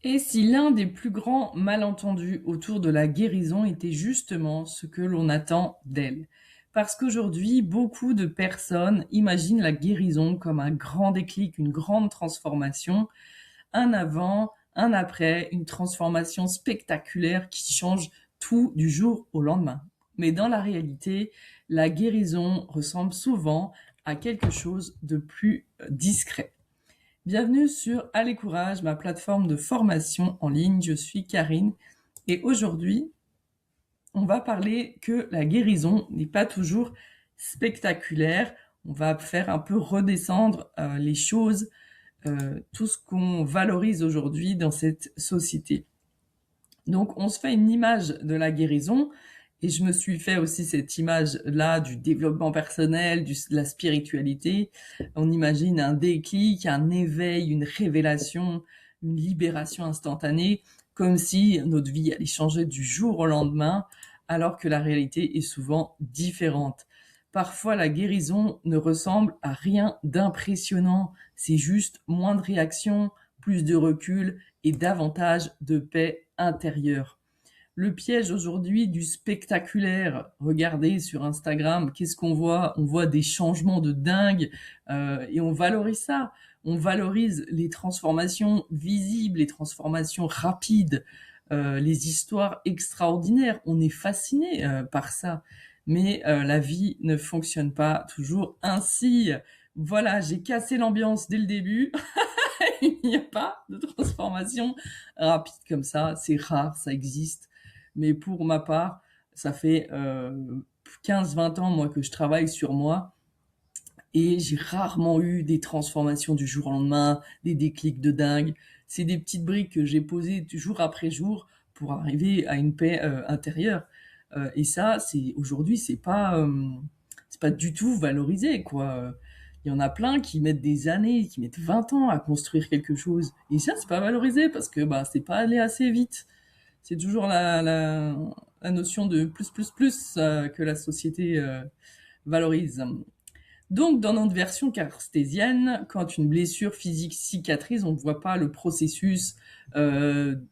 Et si l'un des plus grands malentendus autour de la guérison était justement ce que l'on attend d'elle? Parce qu'aujourd'hui, beaucoup de personnes imaginent la guérison comme un grand déclic, une grande transformation, un avant, un après, une transformation spectaculaire qui change tout du jour au lendemain. Mais dans la réalité, la guérison ressemble souvent à quelque chose de plus discret. Bienvenue sur Allez Courage, ma plateforme de formation en ligne. Je suis Karine et aujourd'hui, on va parler que la guérison n'est pas toujours spectaculaire. On va faire un peu redescendre les choses, tout ce qu'on valorise aujourd'hui dans cette société. Donc, on se fait une image de la guérison et je me suis fait aussi cette image-là du développement personnel, de la spiritualité. On imagine un déclic, un éveil, une révélation, une libération instantanée, comme si notre vie allait changer du jour au lendemain, alors que la réalité est souvent différente. Parfois, la guérison ne ressemble à rien d'impressionnant. C'est juste moins de réactions, plus de recul et davantage de paix intérieure. Le piège aujourd'hui du spectaculaire. Regardez sur Instagram, qu'est-ce qu'on voit? On voit des changements de dingue et on valorise ça. On valorise les transformations visibles, les transformations rapides, les histoires extraordinaires. On est fasciné par ça. Mais la vie ne fonctionne pas toujours ainsi. Voilà, j'ai cassé l'ambiance dès le début. Il n'y a pas de transformation rapide comme ça. C'est rare, ça existe. Mais pour ma part, ça fait 15-20 ans moi que je travaille sur moi et j'ai rarement eu des transformations du jour au lendemain, des déclics de dingue. C'est des petites briques que j'ai posées jour après jour pour arriver à une paix intérieure. Et ça, c'est aujourd'hui, c'est pas du tout valorisé, quoi. Il y en a plein qui mettent des années, qui mettent 20 ans à construire quelque chose. Et ça, c'est pas valorisé parce que bah c'est pas allé assez vite. C'est toujours la notion de plus que la société valorise. Donc, dans notre version cartésienne, quand une blessure physique cicatrise, on ne voit pas le processus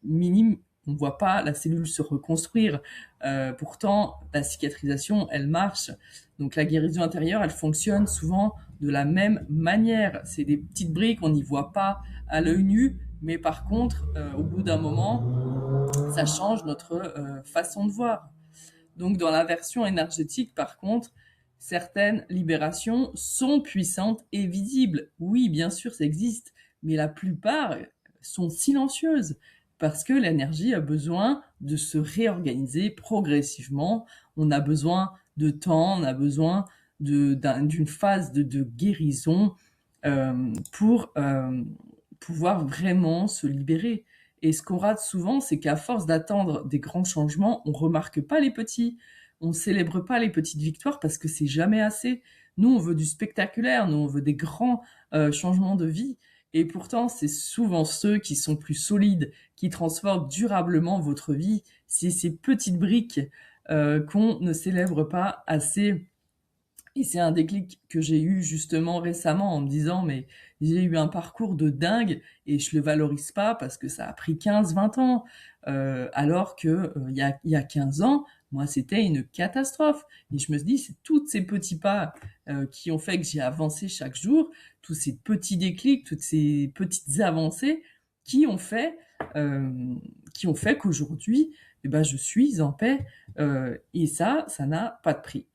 minime, on ne voit pas la cellule se reconstruire. Pourtant, la cicatrisation, elle marche. Donc, la guérison intérieure, elle fonctionne souvent de la même manière. C'est des petites briques, on n'y voit pas à l'œil nu, mais par contre, au bout d'un moment, ça change notre façon de voir. Donc dans la version énergétique, par contre, certaines libérations sont puissantes et visibles. Oui, bien sûr, ça existe, mais la plupart sont silencieuses parce que l'énergie a besoin de se réorganiser progressivement. On a besoin de temps, on a besoin d'une phase de guérison pour pouvoir vraiment se libérer. Et ce qu'on rate souvent, c'est qu'à force d'attendre des grands changements, on remarque pas les petits, on célèbre pas les petites victoires parce que c'est jamais assez. Nous, on veut du spectaculaire, nous, on veut des grands changements de vie. Et pourtant, c'est souvent ceux qui sont plus solides, qui transforment durablement votre vie. C'est ces petites briques qu'on ne célèbre pas assez. Et c'est un déclic que j'ai eu justement récemment en me disant mais j'ai eu un parcours de dingue et je le valorise pas parce que ça a pris 15-20 ans alors que il y a 15 ans moi c'était une catastrophe et je me suis dit c'est tous ces petits pas qui ont fait que j'ai avancé chaque jour, tous ces petits déclics, toutes ces petites avancées qui ont fait euh, qui ont fait qu'aujourd'hui eh ben je suis en paix et ça n'a pas de prix.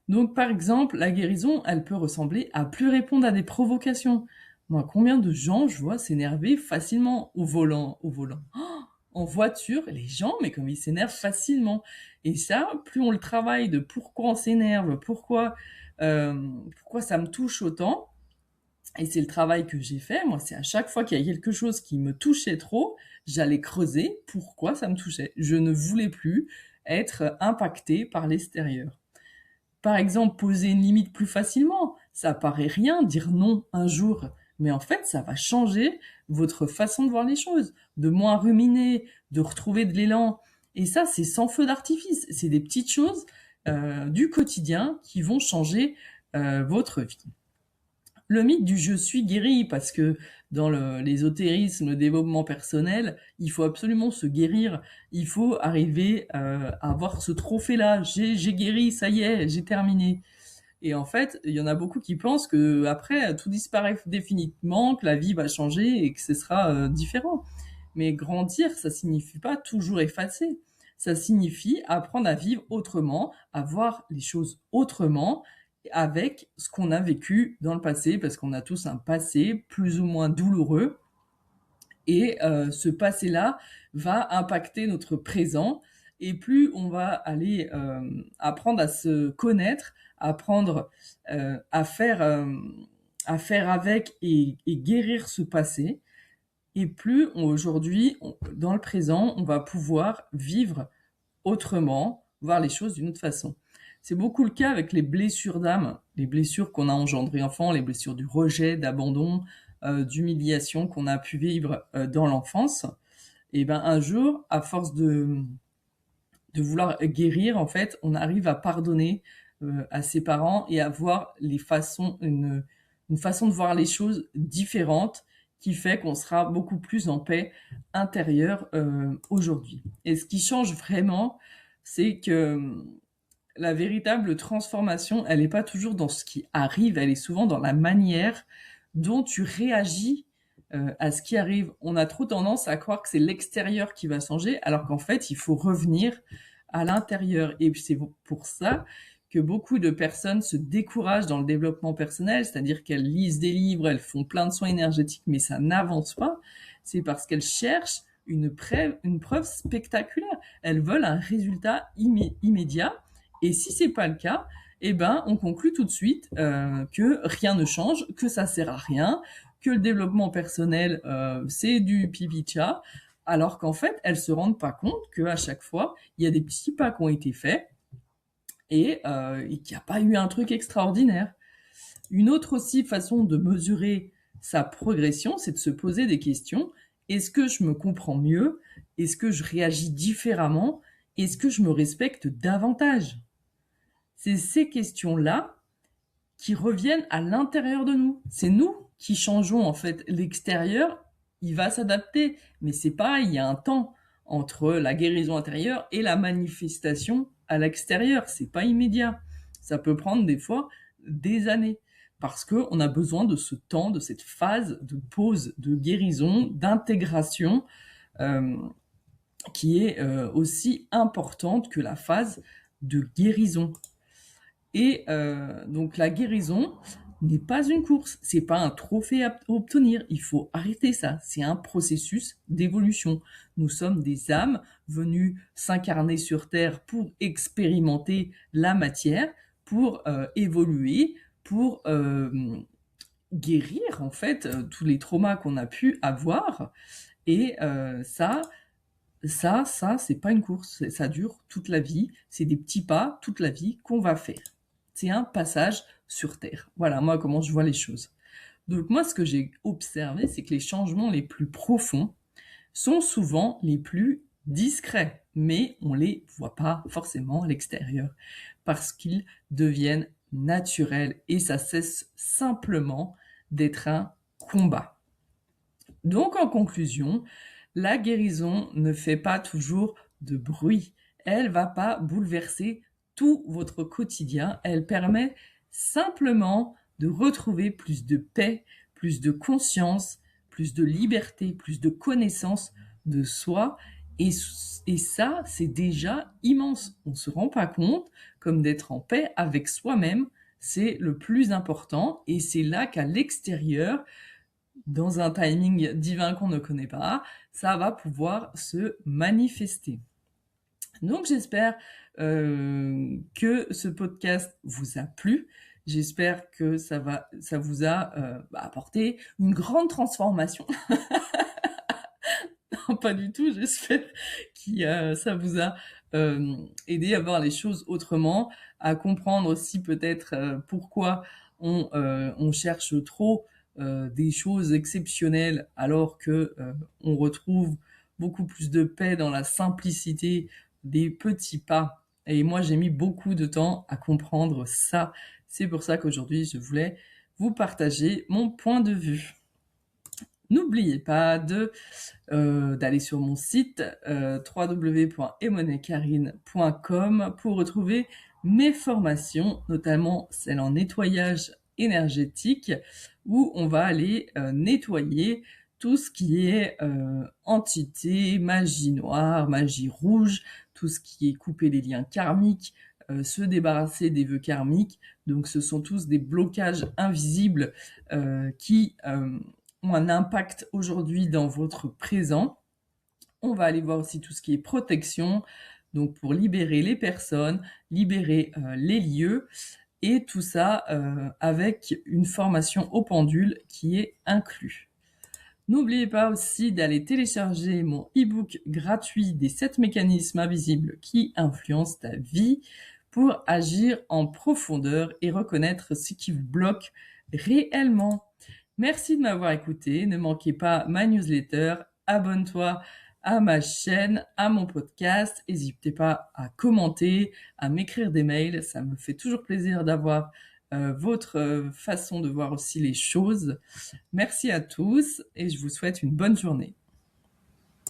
Donc, par exemple, la guérison, elle peut ressembler à plus répondre à des provocations. Moi, combien de gens je vois s'énerver facilement au volant, en voiture, les gens, mais comme ils s'énervent facilement. Et ça, plus on le travaille de pourquoi on s'énerve, pourquoi ça me touche autant. Et c'est le travail que j'ai fait. Moi, c'est à chaque fois qu'il y a quelque chose qui me touchait trop, j'allais creuser pourquoi ça me touchait. Je ne voulais plus être impactée par l'extérieur. Par exemple, poser une limite plus facilement. Ça paraît rien, dire non un jour. Mais en fait, ça va changer votre façon de voir les choses. De moins ruminer, de retrouver de l'élan. Et ça, c'est sans feu d'artifice. C'est des petites choses du quotidien qui vont changer votre vie. Le mythe du je suis guéri, parce que dans l'ésotérisme, le développement personnel, il faut absolument se guérir. Il faut arriver à avoir ce trophée-là. J'ai guéri, ça y est, j'ai terminé. Et en fait, il y en a beaucoup qui pensent que après tout disparaît définitivement, que la vie va changer et que ce sera différent. Mais grandir, ça signifie pas toujours effacer. Ça signifie apprendre à vivre autrement, à voir les choses autrement, avec ce qu'on a vécu dans le passé, parce qu'on a tous un passé plus ou moins douloureux. Et ce passé-là va impacter notre présent. Et plus on va aller apprendre à se connaître, apprendre à faire avec et guérir ce passé, et plus aujourd'hui, dans le présent, on va pouvoir vivre autrement, voir les choses d'une autre façon. C'est beaucoup le cas avec les blessures d'âme, les blessures qu'on a engendrées enfant, les blessures du rejet, d'abandon, d'humiliation qu'on a pu vivre dans l'enfance. Et ben un jour, à force de vouloir guérir, en fait, on arrive à pardonner à ses parents et à voir une façon de voir les choses différente qui fait qu'on sera beaucoup plus en paix intérieure aujourd'hui. Et ce qui change vraiment, c'est que la véritable transformation, elle n'est pas toujours dans ce qui arrive, elle est souvent dans la manière dont tu réagis à ce qui arrive. On a trop tendance à croire que c'est l'extérieur qui va changer, alors qu'en fait, il faut revenir à l'intérieur. Et c'est pour ça que beaucoup de personnes se découragent dans le développement personnel, c'est-à-dire qu'elles lisent des livres, elles font plein de soins énergétiques, mais ça n'avance pas. C'est parce qu'elles cherchent une preuve spectaculaire. Elles veulent un résultat immédiat. Et si c'est pas le cas, eh ben, on conclut tout de suite que rien ne change, que ça sert à rien, que le développement personnel, c'est du pipi-chat, alors qu'en fait, elles se rendent pas compte qu'à chaque fois, il y a des petits pas qui ont été faits et qu'il n'y a pas eu un truc extraordinaire. Une autre aussi façon de mesurer sa progression, c'est de se poser des questions. Est-ce que je me comprends mieux? Est-ce que je réagis différemment? Est-ce que je me respecte davantage? C'est ces questions-là qui reviennent à l'intérieur de nous. C'est nous qui changeons en fait. L'extérieur, il va s'adapter, mais c'est pareil, il y a un temps entre la guérison intérieure et la manifestation à l'extérieur. C'est pas immédiat. Ça peut prendre des fois des années parce que on a besoin de ce temps, de cette phase de pause, de guérison, d'intégration qui est aussi importante que la phase de guérison. Et donc la guérison n'est pas une course, c'est pas un trophée à obtenir. Il faut arrêter ça. C'est un processus d'évolution. Nous sommes des âmes venues s'incarner sur Terre pour expérimenter la matière, pour évoluer, pour guérir en fait tous les traumas qu'on a pu avoir. Et ça, c'est pas une course. Ça dure toute la vie. C'est des petits pas toute la vie qu'on va faire. C'est un passage sur Terre. Voilà, moi, comment je vois les choses. Donc, moi, ce que j'ai observé, c'est que les changements les plus profonds sont souvent les plus discrets, mais on les voit pas forcément à l'extérieur parce qu'ils deviennent naturels et ça cesse simplement d'être un combat. Donc, en conclusion, la guérison ne fait pas toujours de bruit. Elle va pas bouleverser tout votre quotidien. Elle permet simplement de retrouver plus de paix, plus de conscience, plus de liberté, plus de connaissance de soi. Et ça, c'est déjà immense. On se rend pas compte, comme d'être en paix avec soi-même, c'est le plus important. Et c'est là qu'à l'extérieur, dans un timing divin qu'on ne connaît pas, ça va pouvoir se manifester. Donc j'espère que ce podcast vous a plu. J'espère que ça vous a apporté une grande transformation. Non, pas du tout. J'espère que ça vous a aidé à voir les choses autrement, à comprendre aussi peut-être pourquoi on cherche trop des choses exceptionnelles alors que on retrouve beaucoup plus de paix dans la simplicité des petits pas. Et moi, j'ai mis beaucoup de temps à comprendre ça. C'est pour ça qu'aujourd'hui, je voulais vous partager mon point de vue. N'oubliez pas d'aller sur mon site www.emonekarine.com pour retrouver mes formations, notamment celle en nettoyage énergétique, où on va aller nettoyer tout ce qui est entité, magie noire, magie rouge, tout ce qui est couper les liens karmiques, se débarrasser des vœux karmiques. Donc ce sont tous des blocages invisibles qui ont un impact aujourd'hui dans votre présent. On va aller voir aussi tout ce qui est protection, donc pour libérer les personnes, libérer les lieux, et tout ça avec une formation au pendule qui est inclus. N'oubliez pas aussi d'aller télécharger mon e-book gratuit des 7 mécanismes invisibles qui influencent ta vie pour agir en profondeur et reconnaître ce qui vous bloque réellement. Merci de m'avoir écouté. Ne manquez pas ma newsletter. Abonne-toi à ma chaîne, à mon podcast. N'hésitez pas à commenter, à m'écrire des mails. Ça me fait toujours plaisir d'avoir votre façon de voir aussi les choses. Merci à tous et je vous souhaite une bonne journée.